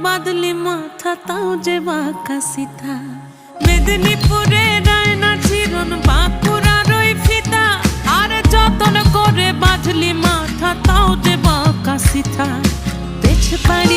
বাদলি মাথা তাও যে বাঁকা সিথা। মেদিনীপুরে রায়না চিরন বাঁকুড়ার ওই ফিতা, আর যতন করে বাঁধলি মাথা তাও যে বাঁকা সিথা। পেছ পায়